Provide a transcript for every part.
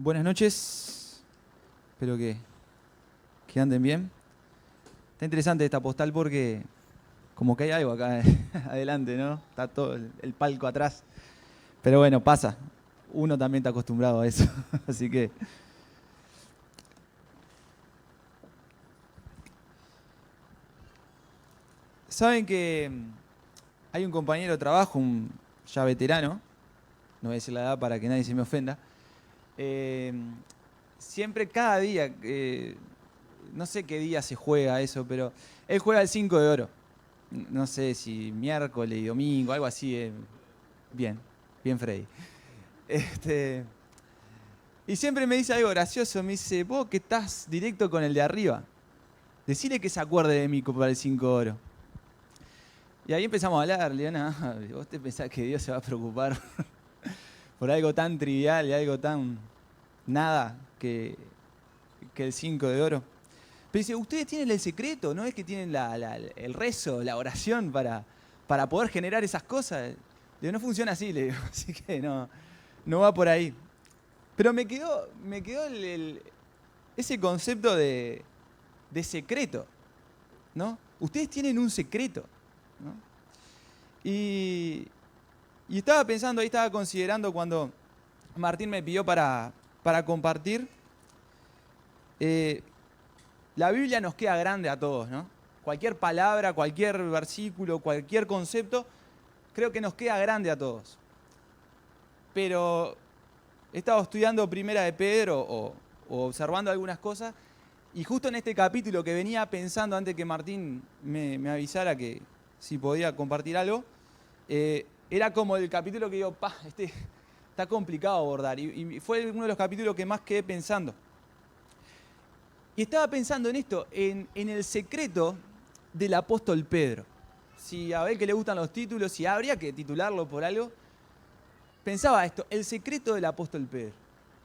Buenas noches, espero que anden bien. Está interesante esta postal porque como que hay algo acá adelante, ¿no? Está todo el palco atrás. Pero bueno, pasa. Uno también está acostumbrado a eso. Así que... Saben que hay un compañero de trabajo, un ya veterano, no voy a decir la edad para que nadie se me ofenda, eh, siempre, cada día, no sé qué día se juega eso, pero él juega el 5 de oro. No sé si miércoles y domingo, algo así. Bien, bien Freddy. Este, y siempre me dice algo gracioso, me dice, vos que estás directo con el de arriba, decile que se acuerde de mí para el 5 de oro. Y ahí empezamos a hablar, Leona, vos te pensás que Dios se va a preocupar por algo tan trivial y algo tan nada que el 5 de oro. Pero dice, ustedes tienen el secreto, ¿no es que tienen el rezo, la oración para poder generar esas cosas? Le digo, no funciona así, le digo, así que no va por ahí. Pero me quedó ese concepto de secreto, ¿no? Ustedes tienen un secreto, ¿no? Y estaba pensando, ahí estaba considerando cuando Martín me pidió para compartir. La Biblia nos queda grande a todos, ¿no? Cualquier palabra, cualquier versículo, cualquier concepto, creo que nos queda grande a todos. Pero he estado estudiando Primera de Pedro o observando algunas cosas, y justo en este capítulo que venía pensando antes que Martín me avisara que si podía compartir algo, era como el capítulo que digo, está complicado abordar, y fue uno de los capítulos que más quedé pensando. Y estaba pensando en esto, en el secreto del apóstol Pedro. Si a ver que le gustan los títulos, si habría que titularlo por algo, pensaba esto, el secreto del apóstol Pedro,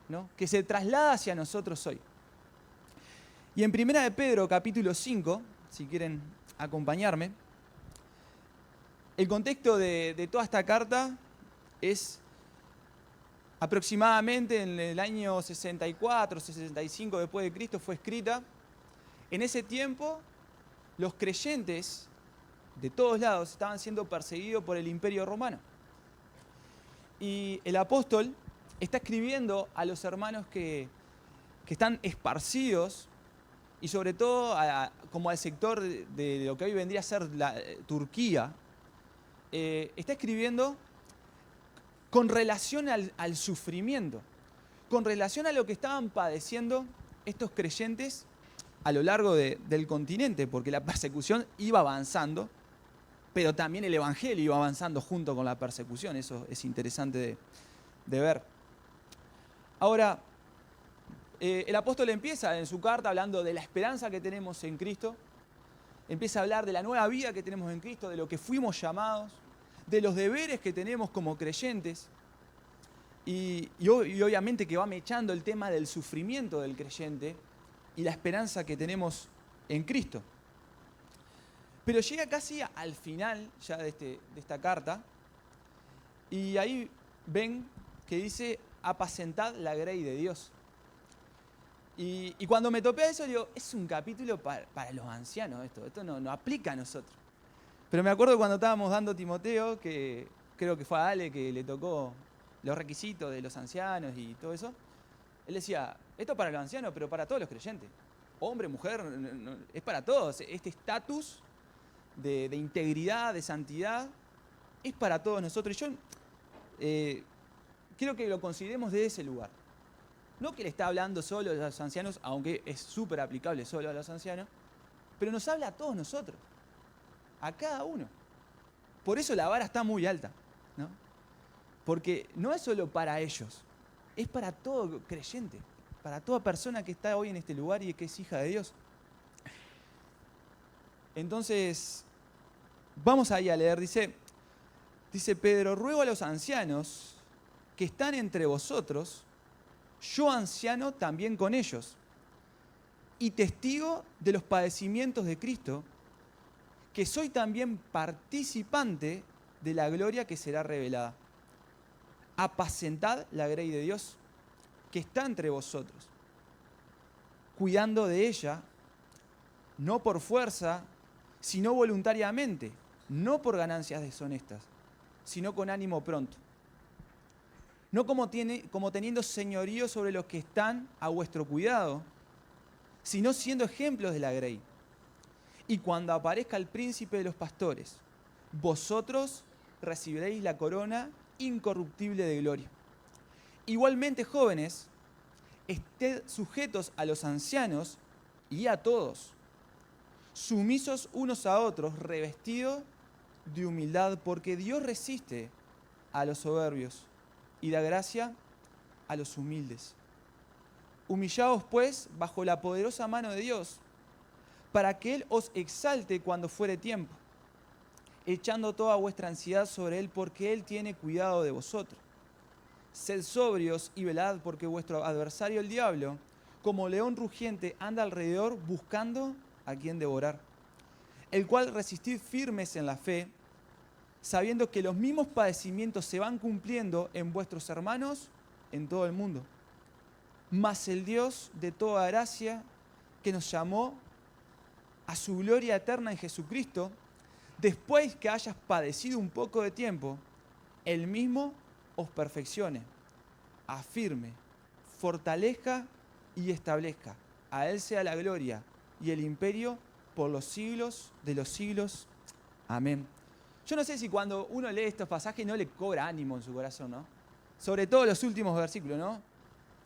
¿no? Que se traslada hacia nosotros hoy. Y en Primera de Pedro, capítulo 5, si quieren acompañarme, el contexto de toda esta carta es aproximadamente en el año 64, 65 después de Cristo fue escrita. En ese tiempo, los creyentes de todos lados estaban siendo perseguidos por el Imperio Romano. Y el apóstol está escribiendo a los hermanos que están esparcidos, y sobre todo como al sector de lo que hoy vendría a ser Turquía, está escribiendo con relación al sufrimiento, con relación a lo que estaban padeciendo estos creyentes a lo largo del continente, porque la persecución iba avanzando, pero también el evangelio iba avanzando junto con la persecución. Eso es interesante de ver. Ahora, el apóstol empieza en su carta hablando de la esperanza que tenemos en Cristo, empieza a hablar de la nueva vida que tenemos en Cristo, de lo que fuimos llamados, de los deberes que tenemos como creyentes, y obviamente que va mechando el tema del sufrimiento del creyente y la esperanza que tenemos en Cristo. Pero llega casi al final ya de esta carta, y ahí ven que dice, apacentad la grey de Dios. Y cuando me topé a eso, digo, es un capítulo para los ancianos esto no aplica a nosotros. Pero me acuerdo cuando estábamos dando Timoteo, que creo que fue a Ale que le tocó los requisitos de los ancianos y todo eso. Él decía, esto es para los ancianos, pero para todos los creyentes. Hombre, mujer, es para todos. Este estatus de integridad, de santidad, es para todos nosotros. Y yo quiero que lo consideremos desde ese lugar. No que le está hablando solo a los ancianos, aunque es súper aplicable solo a los ancianos, pero nos habla a todos nosotros, a cada uno. Por eso la vara está muy alta, ¿no? Porque no es solo para ellos, es para todo creyente, para toda persona que está hoy en este lugar y que es hija de Dios. Entonces, vamos ahí a leer, dice Pedro, ruego a los ancianos que están entre vosotros, yo anciano también con ellos, y testigo de los padecimientos de Cristo, que soy también participante de la gloria que será revelada. Apacentad la grey de Dios, que está entre vosotros, cuidando de ella, no por fuerza, sino voluntariamente, no por ganancias deshonestas, sino con ánimo pronto. No como teniendo señorío sobre los que están a vuestro cuidado, sino siendo ejemplos de la grey. Y cuando aparezca el príncipe de los pastores, vosotros recibiréis la corona incorruptible de gloria. Igualmente, jóvenes, ested sujetos a los ancianos y a todos, sumisos unos a otros, revestidos de humildad, porque Dios resiste a los soberbios y da gracia a los humildes. Humillaos, pues, bajo la poderosa mano de Dios, para que Él os exalte cuando fuere tiempo, echando toda vuestra ansiedad sobre Él, porque Él tiene cuidado de vosotros. Sed sobrios y velad, porque vuestro adversario el diablo, como león rugiente, anda alrededor buscando a quien devorar, el cual resistid firmes en la fe, sabiendo que los mismos padecimientos se van cumpliendo en vuestros hermanos en todo el mundo. Mas el Dios de toda gracia, que nos llamó a su gloria eterna en Jesucristo, después que hayas padecido un poco de tiempo, Él mismo os perfeccione, afirme, fortalezca y establezca. A Él sea la gloria y el imperio por los siglos de los siglos. Amén. Yo no sé si cuando uno lee estos pasajes no le cobra ánimo en su corazón, ¿no? Sobre todo los últimos versículos, ¿no?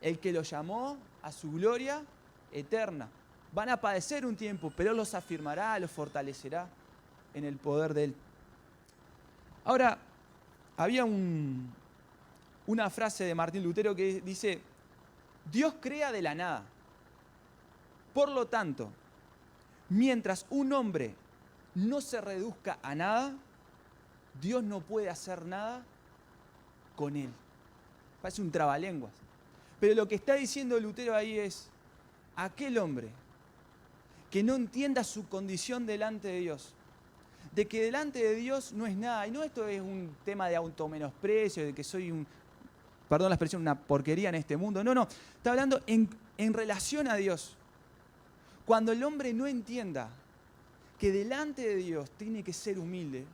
El que los llamó a su gloria eterna. Van a padecer un tiempo, pero los afirmará, los fortalecerá en el poder de Él. Ahora, había una frase de Martín Lutero que dice: Dios crea de la nada. Por lo tanto, mientras un hombre no se reduzca a nada, Dios no puede hacer nada con él. Parece un trabalenguas. Pero lo que está diciendo Lutero ahí es: aquel hombre que no entienda su condición delante de Dios, de que delante de Dios no es nada, y no esto es un tema de automenosprecio, de que soy perdón la expresión, una porquería en este mundo. No, está hablando en relación a Dios. Cuando el hombre no entienda que delante de Dios tiene que ser humilde,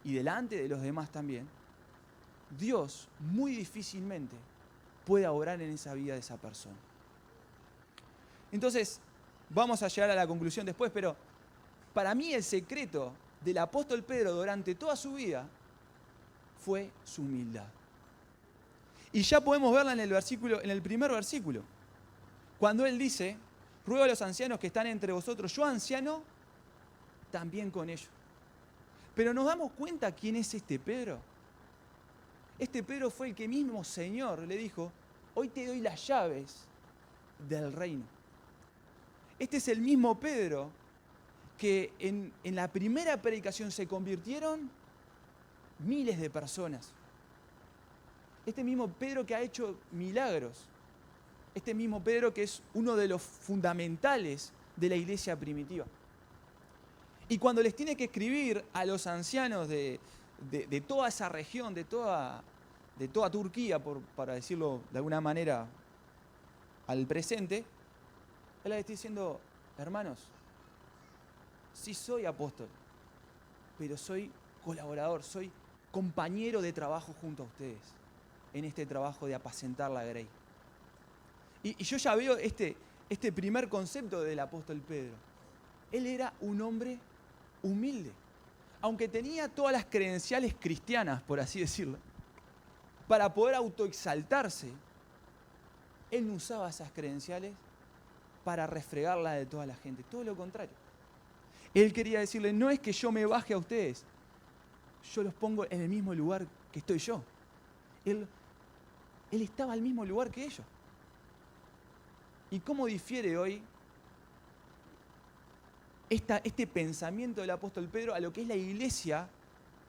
y delante de los demás también, Dios muy difícilmente puede obrar en esa vida de esa persona. Entonces, vamos a llegar a la conclusión después, pero para mí el secreto del apóstol Pedro durante toda su vida fue su humildad. Y ya podemos verla en el primer versículo, cuando él dice: ruego a los ancianos que están entre vosotros, yo anciano, también con ellos. Pero nos damos cuenta quién es este Pedro. Este Pedro fue el que mismo Señor le dijo: hoy te doy las llaves del reino. Este es el mismo Pedro que en la primera predicación se convirtieron miles de personas. Este mismo Pedro que ha hecho milagros. Este mismo Pedro que es uno de los fundamentales de la iglesia primitiva. Y cuando les tiene que escribir a los ancianos de toda esa región, de toda Turquía, para decirlo de alguna manera al presente, él les está diciendo: hermanos, sí soy apóstol, pero soy colaborador, soy compañero de trabajo junto a ustedes en este trabajo de apacentar la grey. Y yo ya veo este primer concepto del apóstol Pedro. Él era un hombre humilde, aunque tenía todas las credenciales cristianas, por así decirlo, para poder autoexaltarse. Él no usaba esas credenciales para refregarla de toda la gente, todo lo contrario. Él quería decirle: no es que yo me baje a ustedes, yo los pongo en el mismo lugar que estoy yo. Él estaba al mismo lugar que ellos. ¿Y cómo difiere hoy este pensamiento del apóstol Pedro a lo que es la iglesia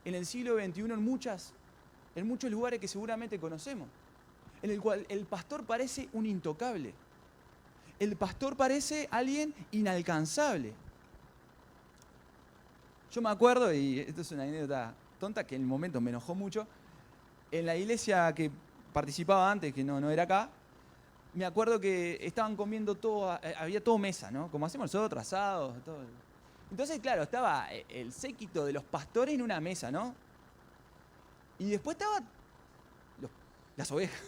en el siglo XXI en muchos lugares que seguramente conocemos? En el cual el pastor parece un intocable. El pastor parece alguien inalcanzable. Yo me acuerdo, y esto es una anécdota tonta que en el momento me enojó mucho, en la iglesia que participaba antes, que no era acá, me acuerdo que estaban comiendo todo, había todo mesa, ¿no? Como hacemos nosotros, asados, todo. Entonces, claro, estaba el séquito de los pastores en una mesa, ¿no? Y después estaban las ovejas.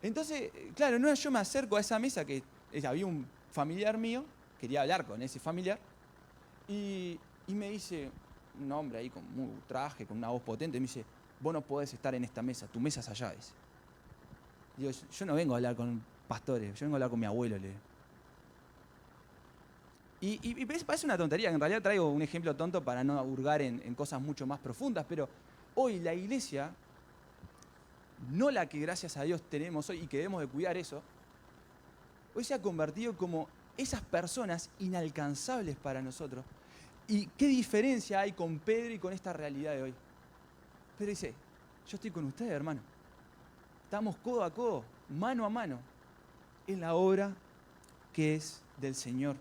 Entonces, claro, no, yo me acerco a esa mesa que había un familiar mío, quería hablar con ese familiar, y me dice, un hombre ahí con un traje, con una voz potente, me dice, vos no podés estar en esta mesa, tu mesa es allá, dice. Digo, yo no vengo a hablar con pastores, yo vengo a hablar con mi abuelo, le digo. Y parece una tontería, que en realidad traigo un ejemplo tonto para no hurgar en cosas mucho más profundas, pero hoy la iglesia, no la que gracias a Dios tenemos hoy y que debemos de cuidar eso, hoy se ha convertido como esas personas inalcanzables para nosotros. ¿Y qué diferencia hay con Pedro y con esta realidad de hoy? Pedro dice, yo estoy con ustedes, hermano. Estamos codo a codo, mano a mano, en la obra que es del Señor.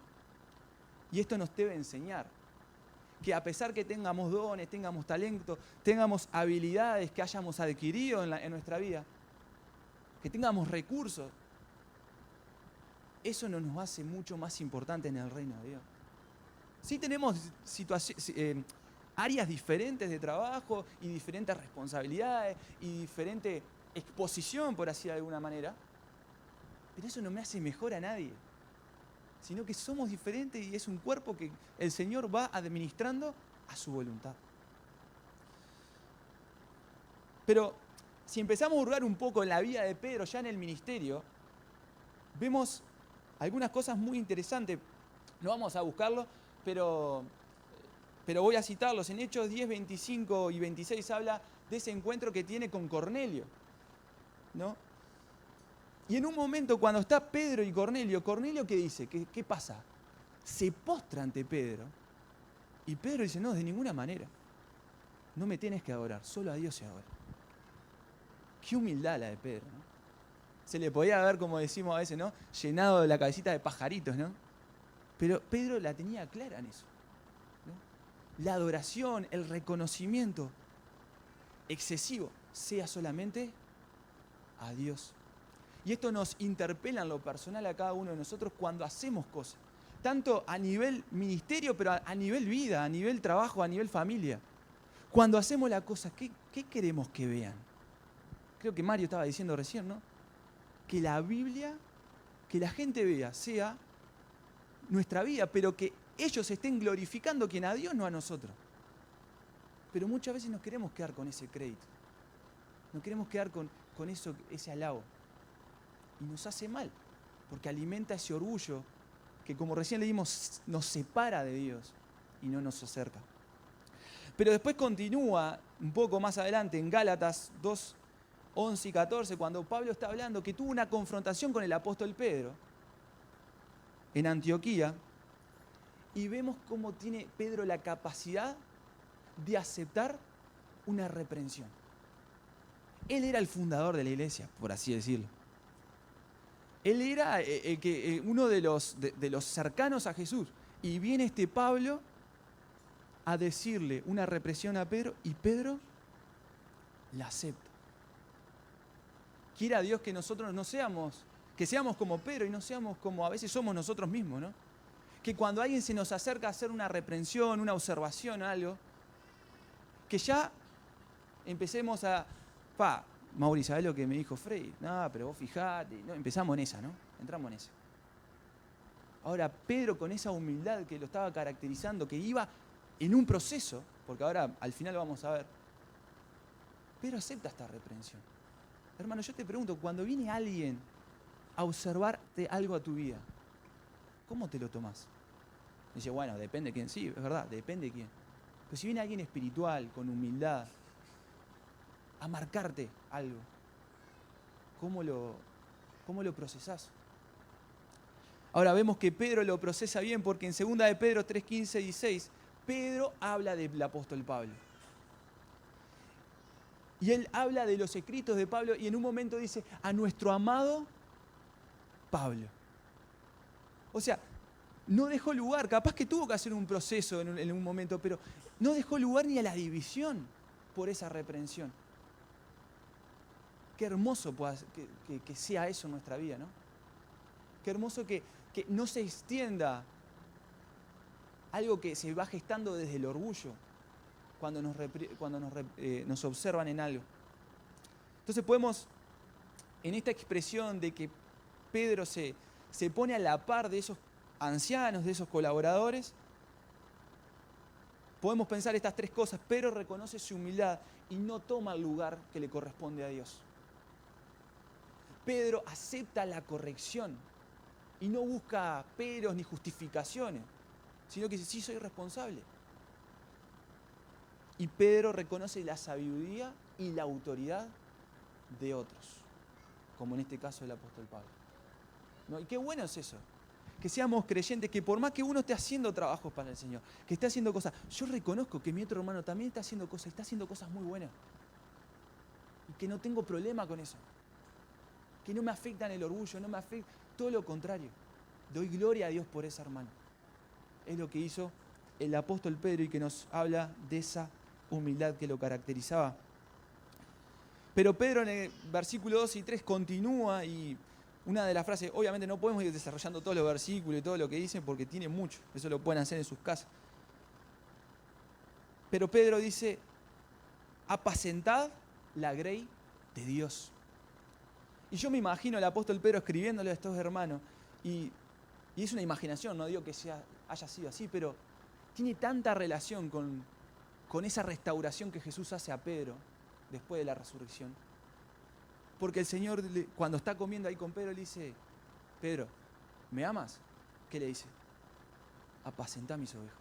Y esto nos debe enseñar que a pesar que tengamos dones, tengamos talento, tengamos habilidades que hayamos adquirido en nuestra vida, que tengamos recursos, eso no nos hace mucho más importantes en el reino de Dios. Sí tenemos áreas diferentes de trabajo y diferentes responsabilidades y diferente exposición, por así de alguna manera, pero eso no me hace mejor a nadie, sino que somos diferentes y es un cuerpo que el Señor va administrando a su voluntad. Pero si empezamos a hurgar un poco en la vida de Pedro ya en el ministerio, vemos algunas cosas muy interesantes. No vamos a buscarlo, pero voy a citarlos. En Hechos 10, 25 y 26 habla de ese encuentro que tiene con Cornelio, ¿no? Y en un momento cuando está Pedro y Cornelio, ¿Cornelio qué dice? ¿Qué pasa? Se postra ante Pedro y Pedro dice, no, de ninguna manera. No me tienes que adorar, solo a Dios se adora. Qué humildad la de Pedro, ¿no? Se le podía ver, como decimos a veces, ¿no? Llenado de la cabecita de pajaritos, ¿no? Pero Pedro la tenía clara en eso, ¿no? La adoración, el reconocimiento excesivo, sea solamente a Dios. Y esto nos interpela en lo personal a cada uno de nosotros cuando hacemos cosas. Tanto a nivel ministerio, pero a nivel vida, a nivel trabajo, a nivel familia. Cuando hacemos la cosa, ¿qué queremos que vean? Creo que Mario estaba diciendo recién, ¿no? Que la Biblia, que la gente vea, sea nuestra vida, pero que ellos estén glorificando quien a Dios, no a nosotros. Pero muchas veces nos queremos quedar con ese crédito. Nos queremos quedar con eso, ese halago. Y nos hace mal, porque alimenta ese orgullo que, como recién leímos, nos separa de Dios y no nos acerca. Pero después continúa un poco más adelante en Gálatas 2, 11 y 14, cuando Pablo está hablando que tuvo una confrontación con el apóstol Pedro en Antioquía, y vemos cómo tiene Pedro la capacidad de aceptar una reprensión. Él era el fundador de la iglesia, por así decirlo. Él era uno de los cercanos a Jesús. Y viene este Pablo a decirle una represión a Pedro y Pedro la acepta. Quiera Dios que nosotros no seamos, que seamos como Pedro y no seamos como a veces somos nosotros mismos, ¿no? Que cuando alguien se nos acerca a hacer una reprensión, una observación, algo, que ya empecemos a... Mauri, ¿sabés lo que me dijo Frey? No, pero vos fijate. No, empezamos en esa, ¿no? Entramos en esa. Ahora, Pedro, con esa humildad que lo estaba caracterizando, que iba en un proceso, porque ahora al final lo vamos a ver, Pedro acepta esta reprensión. Hermano, yo te pregunto, cuando viene alguien a observarte algo a tu vida, ¿cómo te lo tomás? Dice, bueno, depende de quién. Sí, es verdad, depende de quién. Pero si viene alguien espiritual, con humildad, a marcarte algo, ¿cómo lo procesás? Ahora vemos que Pedro lo procesa bien porque en 2 de Pedro 3, 15 y 16, Pedro habla del apóstol Pablo. Y él habla de los escritos de Pablo y en un momento dice, a nuestro amado Pablo. O sea, no dejó lugar, capaz que tuvo que hacer un proceso en un momento, pero no dejó lugar ni a la división por esa reprensión. Qué hermoso que sea eso en nuestra vida, ¿no? Qué hermoso que no se extienda algo que se va gestando desde el orgullo cuando nos observan en algo. Entonces podemos, en esta expresión de que Pedro se pone a la par de esos ancianos, de esos colaboradores, podemos pensar estas tres cosas. Pedro reconoce su humildad y no toma el lugar que le corresponde a Dios. Pedro acepta la corrección y no busca peros ni justificaciones, sino que dice, sí, soy responsable. Y Pedro reconoce la sabiduría y la autoridad de otros, como en este caso el apóstol Pablo. ¿No? Y qué bueno es eso, que seamos creyentes, que por más que uno esté haciendo trabajos para el Señor, que esté haciendo cosas, yo reconozco que mi otro hermano también está haciendo cosas muy buenas. Y que no tengo problema con eso. Que no me afectan el orgullo, no me afecta, todo lo contrario. Doy gloria a Dios por ese hermano. Es lo que hizo el apóstol Pedro y que nos habla de esa humildad que lo caracterizaba. Pero Pedro en el versículo 2 y 3 continúa y una de las frases, obviamente no podemos ir desarrollando todos los versículos y todo lo que dicen porque tiene mucho, eso lo pueden hacer en sus casas. Pero Pedro dice, apacentad la grey de Dios. Y yo me imagino al apóstol Pedro escribiéndole a estos hermanos, y es una imaginación, no digo que haya sido así, pero tiene tanta relación con esa restauración que Jesús hace a Pedro después de la resurrección. Porque el Señor, cuando está comiendo ahí con Pedro, le dice, Pedro, ¿me amas? ¿Qué le dice? Apacentá mis ovejas.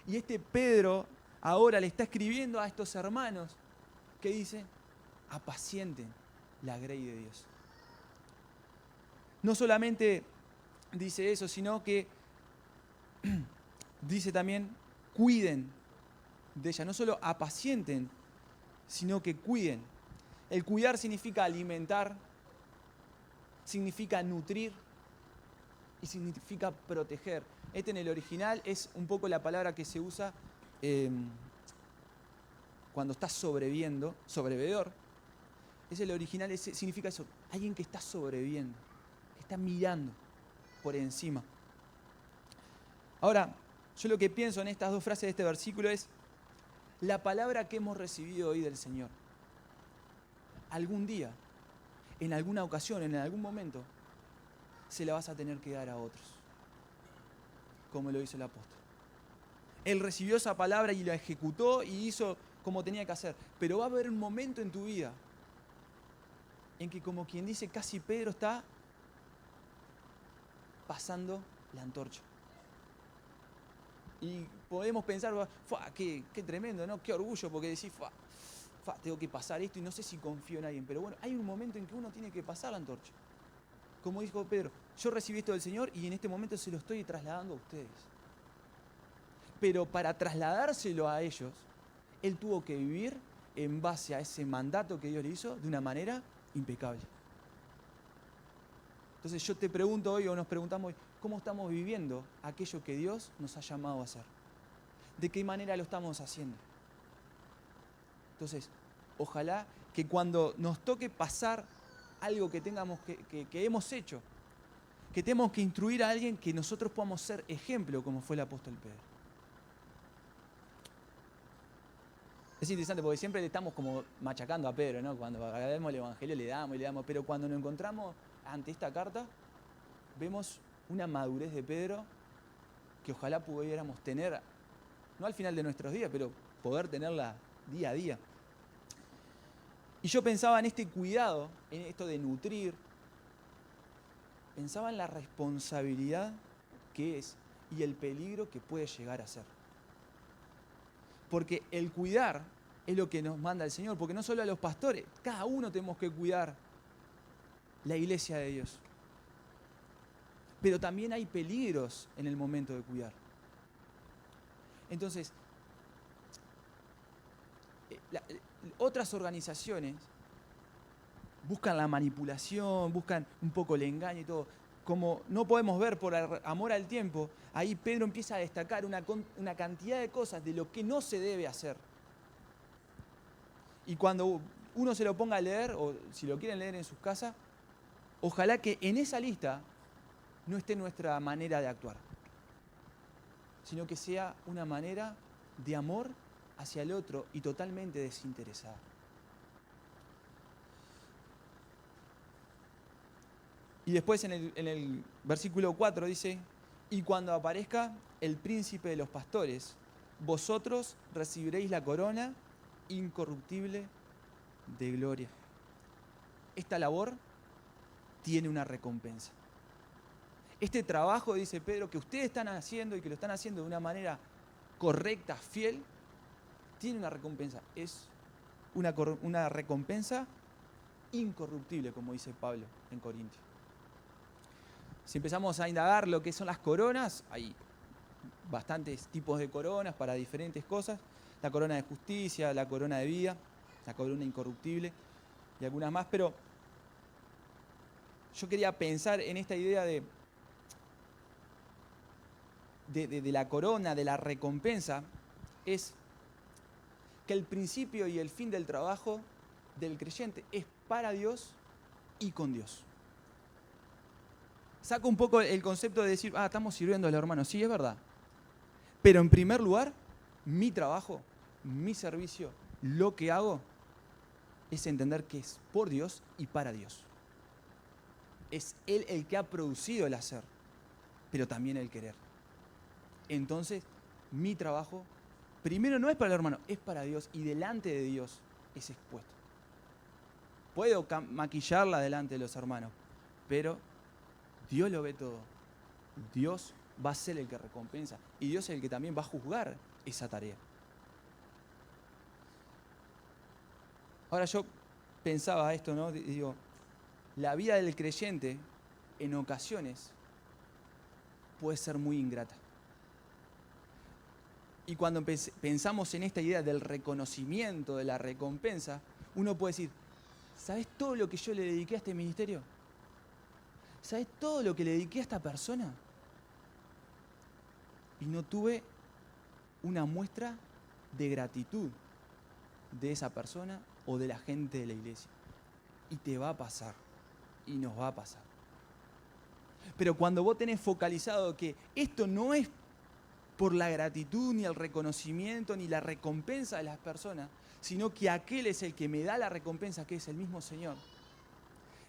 Y este Pedro ahora le está escribiendo a estos hermanos que dice, apacienten la grey de Dios. No solamente dice eso, sino que dice también, cuiden de ella. No solo apacienten, sino que cuiden. El cuidar significa alimentar, significa nutrir y significa proteger. En el original es un poco la palabra que se usa cuando estás sobrevivedor. Es el original, significa eso, alguien que está sobreviviendo, que está mirando por encima. Ahora, yo lo que pienso en estas dos frases de este versículo es la palabra que hemos recibido hoy del Señor. Algún día, en alguna ocasión, en algún momento, se la vas a tener que dar a otros, como lo hizo el apóstol. Él recibió esa palabra y la ejecutó y hizo como tenía que hacer. Pero va a haber un momento en tu vida en que, como quien dice, casi Pedro está pasando la antorcha. Y podemos pensar, qué tremendo, ¿no? Qué orgullo, porque decís, tengo que pasar esto y no sé si confío en alguien. Pero bueno, hay un momento en que uno tiene que pasar la antorcha. Como dijo Pedro, yo recibí esto del Señor y en este momento se lo estoy trasladando a ustedes. Pero para trasladárselo a ellos, Él tuvo que vivir en base a ese mandato que Dios le hizo de una manera impecable. Entonces yo te pregunto hoy, o nos preguntamos hoy, ¿cómo estamos viviendo aquello que Dios nos ha llamado a hacer? ¿De qué manera lo estamos haciendo? Entonces, ojalá que cuando nos toque pasar algo que hemos hecho, que tenemos que instruir a alguien, que nosotros podamos ser ejemplo, como fue el apóstol Pedro. Es interesante porque siempre le estamos como machacando a Pedro, ¿no? Cuando agradecemos el Evangelio le damos, pero cuando nos encontramos ante esta carta, vemos una madurez de Pedro que ojalá pudiéramos tener, no al final de nuestros días, pero poder tenerla día a día. Y yo pensaba en este cuidado, en esto de nutrir, pensaba en la responsabilidad que es y el peligro que puede llegar a ser. Porque el cuidar es lo que nos manda el Señor, porque no solo a los pastores, cada uno tenemos que cuidar la iglesia de Dios. Pero también hay peligros en el momento de cuidar. Entonces, otras organizaciones buscan la manipulación, buscan un poco el engaño y todo. Como no podemos ver por amor al tiempo, ahí Pedro empieza a destacar una cantidad de cosas de lo que no se debe hacer. Y cuando uno se lo ponga a leer, o si lo quieren leer en sus casas, ojalá que en esa lista no esté nuestra manera de actuar, sino que sea una manera de amor hacia el otro y totalmente desinteresada. Y después en el versículo 4 dice, y cuando aparezca el príncipe de los pastores, vosotros recibiréis la corona incorruptible de gloria. Esta labor tiene una recompensa. Este trabajo, dice Pedro, que ustedes están haciendo y que lo están haciendo de una manera correcta, fiel, tiene una recompensa. Es una recompensa incorruptible, como dice Pablo en Corintios. Si empezamos a indagar lo que son las coronas, hay bastantes tipos de coronas para diferentes cosas. La corona de justicia, la corona de vida, la corona incorruptible y algunas más. Pero yo quería pensar en esta idea de la corona, de la recompensa, es que el principio y el fin del trabajo del creyente es para Dios y con Dios. Saco un poco el concepto de decir, estamos sirviendo a los hermanos. Sí, es verdad. Pero en primer lugar, mi trabajo, mi servicio, lo que hago, es entender que es por Dios y para Dios. Es Él el que ha producido el hacer, pero también el querer. Entonces, mi trabajo, primero no es para el hermano, es para Dios y delante de Dios es expuesto. Puedo maquillarla delante de los hermanos, pero Dios lo ve todo. Dios va a ser el que recompensa y Dios es el que también va a juzgar esa tarea. Ahora yo pensaba esto, ¿no? Digo, la vida del creyente en ocasiones puede ser muy ingrata. Y cuando pensamos en esta idea del reconocimiento, de la recompensa, uno puede decir, ¿sabes todo lo que yo le dediqué a este ministerio? ¿Sabes todo lo que le dediqué a esta persona? Y no tuve una muestra de gratitud de esa persona o de la gente de la iglesia. Y te va a pasar, y nos va a pasar. Pero cuando vos tenés focalizado que esto no es por la gratitud, ni el reconocimiento, ni la recompensa de las personas, sino que aquel es el que me da la recompensa, que es el mismo Señor,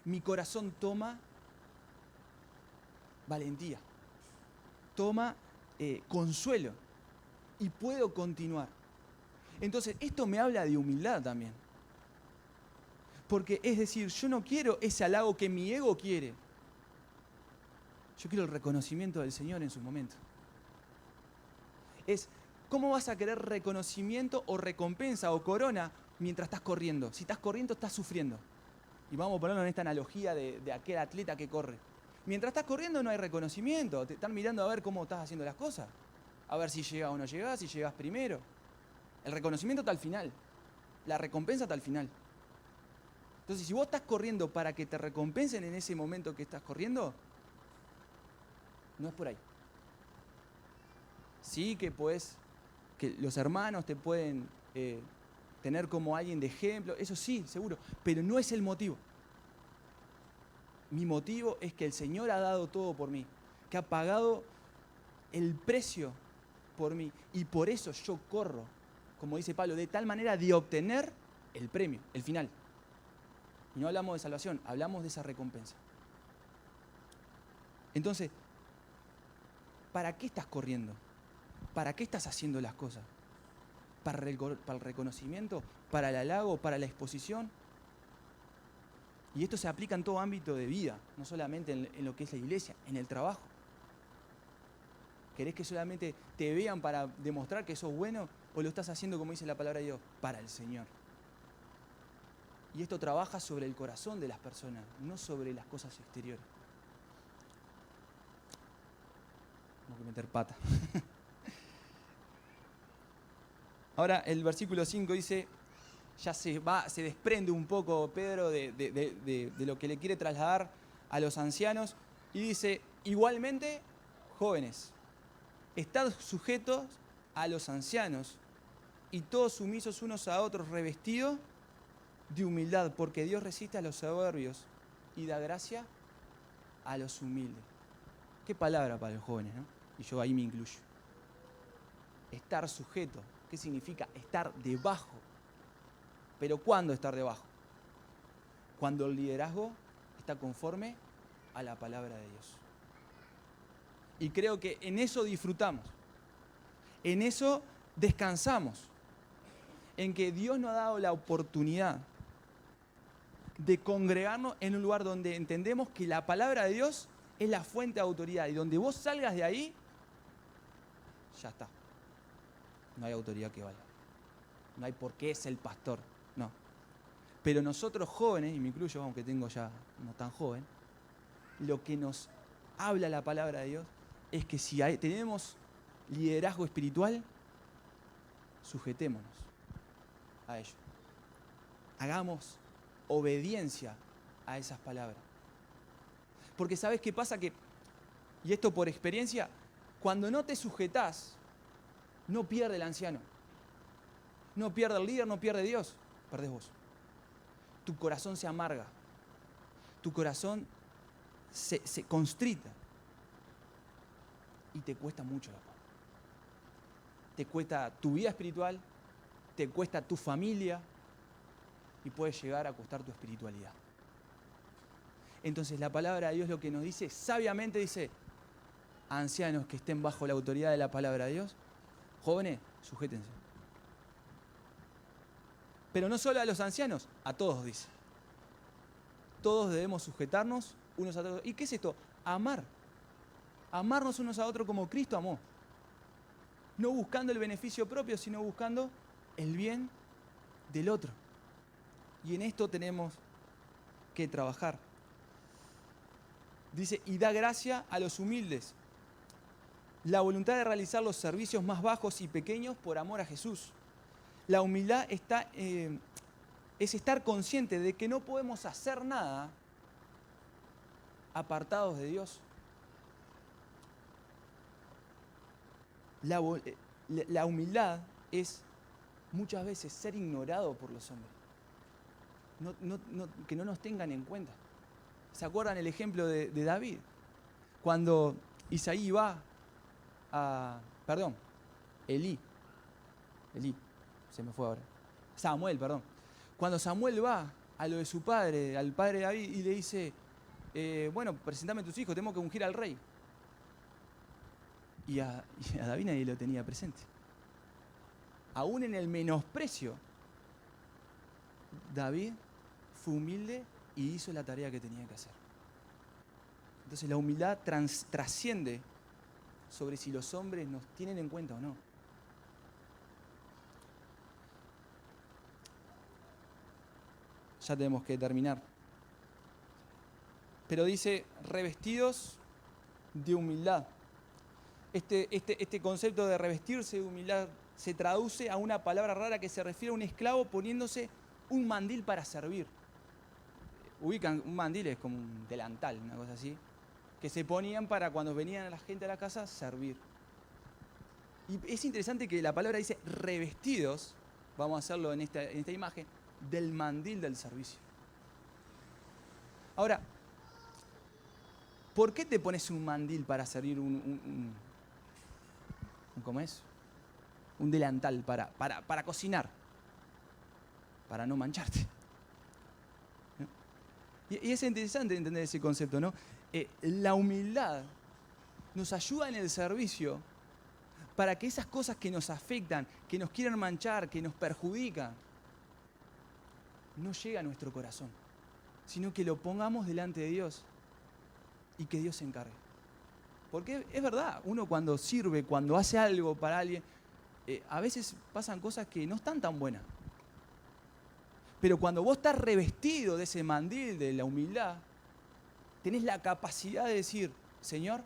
mi corazón toma valentía, toma consuelo y puedo continuar. Entonces, esto me habla de humildad también. Porque es decir, yo no quiero ese halago que mi ego quiere. Yo quiero el reconocimiento del Señor en su momento. Es, ¿cómo vas a querer reconocimiento o recompensa o corona mientras estás corriendo? Si estás corriendo, estás sufriendo. Y vamos a ponerlo en esta analogía de aquel atleta que corre. Mientras estás corriendo no hay reconocimiento. Te están mirando a ver cómo estás haciendo las cosas. A ver si llegas o no llegas, si llegas primero. El reconocimiento está al final. La recompensa está al final. Entonces, si vos estás corriendo para que te recompensen en ese momento que estás corriendo, no es por ahí. Sí que los hermanos te pueden tener como alguien de ejemplo, eso sí, seguro, pero no es el motivo. Mi motivo es que el Señor ha dado todo por mí, que ha pagado el precio por mí, y por eso yo corro, como dice Pablo, de tal manera de obtener el premio, el final. Y no hablamos de salvación, hablamos de esa recompensa. Entonces, ¿para qué estás corriendo? ¿Para qué estás haciendo las cosas? ¿Para el reconocimiento? ¿Para el halago? ¿Para la exposición? Y esto se aplica en todo ámbito de vida, no solamente en lo que es la iglesia, en el trabajo. ¿Querés que solamente te vean para demostrar que sos bueno? ¿O lo estás haciendo, como dice la palabra de Dios, para el Señor? Y esto trabaja sobre el corazón de las personas, no sobre las cosas exteriores. Tengo que meter pata. Ahora el versículo 5 dice, ya se desprende un poco Pedro de lo que le quiere trasladar a los ancianos y dice, igualmente, jóvenes, estad sujetos a los ancianos y todos sumisos unos a otros, revestidos de humildad, porque Dios resiste a los soberbios y da gracia a los humildes. Qué palabra para los jóvenes, ¿no? Y yo ahí me incluyo. Estar sujeto. ¿Qué significa? Estar debajo. ¿Pero cuándo estar debajo? Cuando el liderazgo está conforme a la palabra de Dios. Y creo que en eso disfrutamos. En eso descansamos. En que Dios nos ha dado la oportunidad de congregarnos en un lugar donde entendemos que la palabra de Dios es la fuente de autoridad. Y donde vos salgas de ahí, ya está. No hay autoridad que valga. No hay por qué es el pastor. No. Pero nosotros jóvenes, y me incluyo, aunque tengo ya no tan joven, lo que nos habla la palabra de Dios es que si tenemos liderazgo espiritual, sujetémonos a ello. Hagamos obediencia a esas palabras. Porque ¿sabes qué pasa? Que, y esto por experiencia, cuando no te sujetás, no pierde el anciano. No pierde el líder, no pierde Dios. Perdés vos. Tu corazón se amarga. Tu corazón se constrita. Y te cuesta mucho la paz. Te cuesta tu vida espiritual, te cuesta tu familia y puede llegar a costar tu espiritualidad. Entonces la palabra de Dios lo que nos dice, sabiamente dice, ancianos que estén bajo la autoridad de la palabra de Dios, jóvenes, sujétense. Pero no solo a los ancianos, a todos dice. Todos debemos sujetarnos unos a otros. ¿Y qué es esto? Amar. Amarnos unos a otros como Cristo amó. No buscando el beneficio propio, sino buscando el bien del otro. Y en esto tenemos que trabajar. Dice, y da gracia a los humildes. La voluntad de realizar los servicios más bajos y pequeños por amor a Jesús. La humildad es estar consciente de que no podemos hacer nada apartados de Dios. La humildad es muchas veces ser ignorado por los hombres. Que no nos tengan en cuenta. ¿Se acuerdan el ejemplo de David? Cuando Isaí va a... Perdón, Elí, se me fue ahora. Samuel, perdón. Cuando Samuel va a lo de su padre, al padre de David, y le dice, bueno, presentame a tus hijos, tenemos que ungir al rey. Y a David nadie lo tenía presente. Aún en el menosprecio, David fue humilde y hizo la tarea que tenía que hacer. Entonces la humildad trasciende sobre si los hombres nos tienen en cuenta o no. Ya tenemos que terminar. Pero dice, revestidos de humildad. Este concepto de revestirse de humildad se traduce a una palabra rara que se refiere a un esclavo poniéndose un mandil para servir. Ubican, un mandil es como un delantal, una cosa así, que se ponían para cuando venían la gente a la casa, servir. Y es interesante que la palabra dice revestidos, vamos a hacerlo en esta imagen, del mandil del servicio. Ahora, ¿por qué te pones un mandil para servir ¿cómo es? Un delantal para cocinar, para no mancharte. ¿No? Y es interesante entender ese concepto, ¿no? La humildad nos ayuda en el servicio para que esas cosas que nos afectan, que nos quieren manchar, que nos perjudican, no llegue a nuestro corazón, sino que lo pongamos delante de Dios y que Dios se encargue. Porque es verdad, uno cuando sirve, cuando hace algo para alguien, a veces pasan cosas que no están tan buenas. Pero cuando vos estás revestido de ese mandil de la humildad, tenés la capacidad de decir, Señor,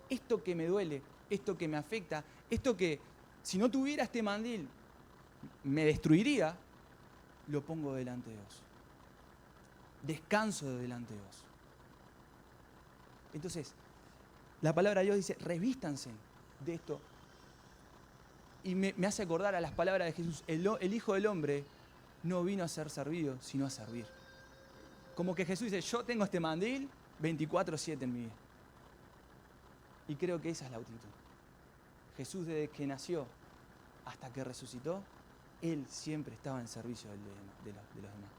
esto que me duele, esto que me afecta, esto que si no tuviera este mandil me destruiría, lo pongo delante de vos. Descanso delante de vos. Entonces, la palabra de Dios dice, revístanse de esto. Y me hace acordar a las palabras de Jesús, el Hijo del Hombre no vino a ser servido, sino a servir. Como que Jesús dice, yo tengo este mandil 24/7 en mi vida. Y creo que esa es la actitud. Jesús, desde que nació hasta que resucitó, Él siempre estaba en servicio de los demás.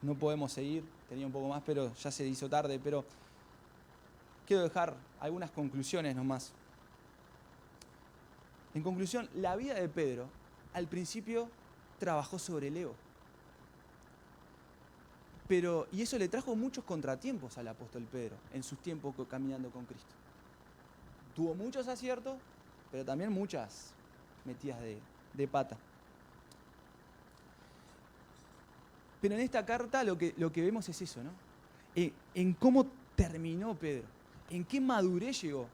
No podemos seguir, tenía un poco más, pero ya se hizo tarde, pero quiero dejar algunas conclusiones nomás. En conclusión, la vida de Pedro al principio trabajó sobre el ego. Y eso le trajo muchos contratiempos al apóstol Pedro en sus tiempos caminando con Cristo. Tuvo muchos aciertos, pero también muchas metidas de pata. Pero en esta carta lo que vemos es eso, ¿no? En cómo terminó Pedro, en qué madurez llegó.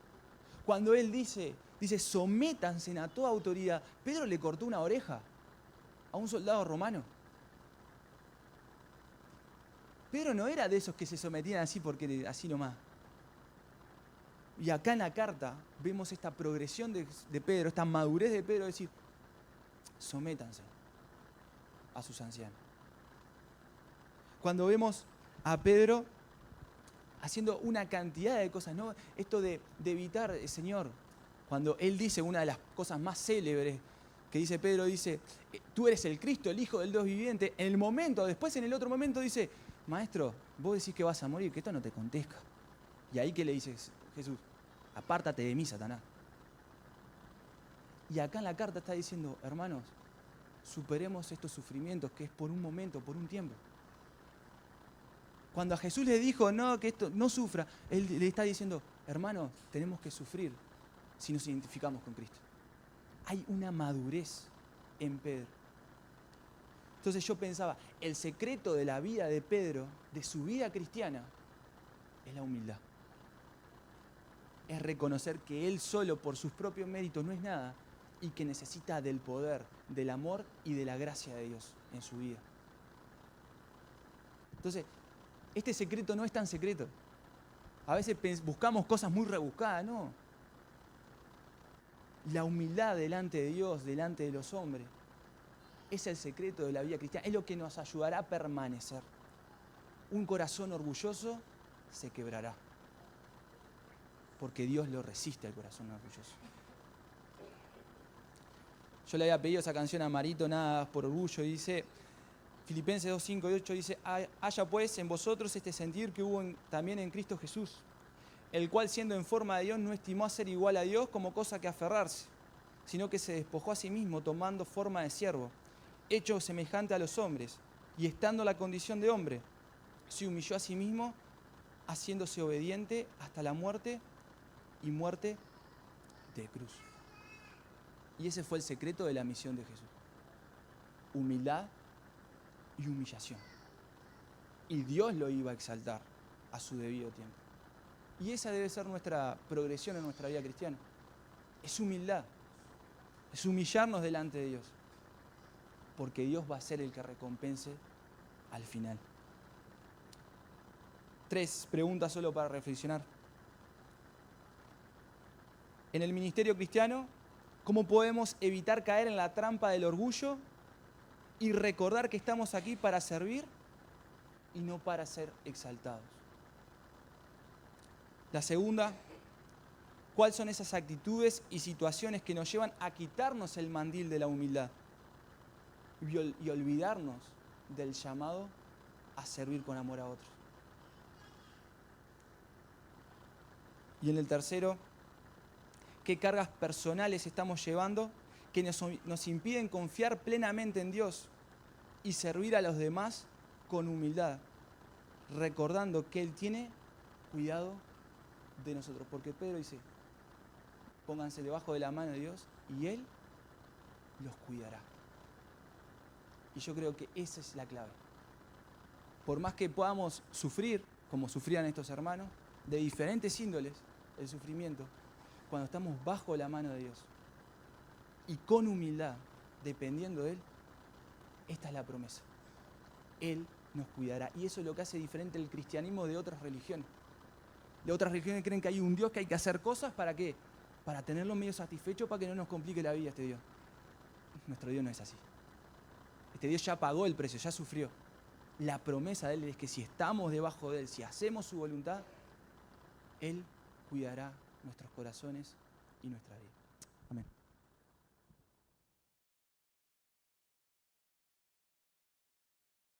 Cuando él dice, sométanse a toda autoridad. Pedro le cortó una oreja a un soldado romano. Pedro no era de esos que se sometían así porque así nomás. Y acá en la carta vemos esta progresión de Pedro, esta madurez de Pedro, de decir, sométanse a sus ancianos. Cuando vemos a Pedro haciendo una cantidad de cosas, ¿no? Esto de evitar, Señor, cuando él dice una de las cosas más célebres que dice Pedro, dice, tú eres el Cristo, el Hijo del Dios viviente. En el momento, después en el otro momento dice, Maestro, vos decís que vas a morir, que esto no te acontezca. Y ahí que le dice Jesús, apártate de mí, Satanás. Y acá en la carta está diciendo, hermanos, superemos estos sufrimientos que es por un momento, por un tiempo. Cuando a Jesús le dijo, no, que esto no sufra, él le está diciendo, hermanos, tenemos que sufrir si nos identificamos con Cristo. Hay una madurez en Pedro. Entonces yo pensaba, el secreto de la vida de Pedro, de su vida cristiana, es la humildad. Es reconocer que él solo por sus propios méritos no es nada y que necesita del poder, del amor y de la gracia de Dios en su vida. Entonces, este secreto no es tan secreto. A veces buscamos cosas muy rebuscadas, ¿no? La humildad delante de Dios, delante de los hombres, es el secreto de la vida cristiana. Es lo que nos ayudará a permanecer. Un corazón orgulloso se quebrará. Porque Dios lo resiste al corazón orgulloso. Yo le había pedido esa canción a Marito, Nada por orgullo, y dice, Filipenses 2, 5 y 8 dice, haya pues en vosotros este sentir que hubo también en Cristo Jesús, el cual siendo en forma de Dios no estimó a ser igual a Dios como cosa que aferrarse, sino que se despojó a sí mismo tomando forma de siervo, hecho semejante a los hombres, y estando en la condición de hombre, se humilló a sí mismo, haciéndose obediente hasta la muerte y muerte de cruz. Y ese fue el secreto de la misión de Jesús. Humildad y humillación. Y Dios lo iba a exaltar a su debido tiempo. Y esa debe ser nuestra progresión en nuestra vida cristiana. Es humildad. Es humillarnos delante de Dios. Porque Dios va a ser el que recompense al final. 3 preguntas solo para reflexionar. En el ministerio cristiano, ¿cómo podemos evitar caer en la trampa del orgullo y recordar que estamos aquí para servir y no para ser exaltados? La segunda, ¿cuáles son esas actitudes y situaciones que nos llevan a quitarnos el mandil de la humildad y olvidarnos del llamado a servir con amor a otros? Y en el tercero, ¿qué cargas personales estamos llevando que nos impiden confiar plenamente en Dios y servir a los demás con humildad, recordando que Él tiene cuidado de nosotros? Porque Pedro dice, pónganse debajo de la mano de Dios y Él los cuidará. Y yo creo que esa es la clave. Por más que podamos sufrir, como sufrían estos hermanos, de diferentes índoles, el sufrimiento, cuando estamos bajo la mano de Dios y con humildad, dependiendo de Él, esta es la promesa. Él nos cuidará. Y eso es lo que hace diferente el cristianismo de otras religiones. De otras religiones creen que hay un Dios que hay que hacer cosas, ¿para qué? para tenerlo medio satisfecho para que no nos complique la vida este Dios. Nuestro Dios no es así. Este Dios ya pagó el precio, ya sufrió. La promesa de Él es que si estamos debajo de Él, si hacemos su voluntad, Él cuidará nuestros corazones y nuestra vida. Amén.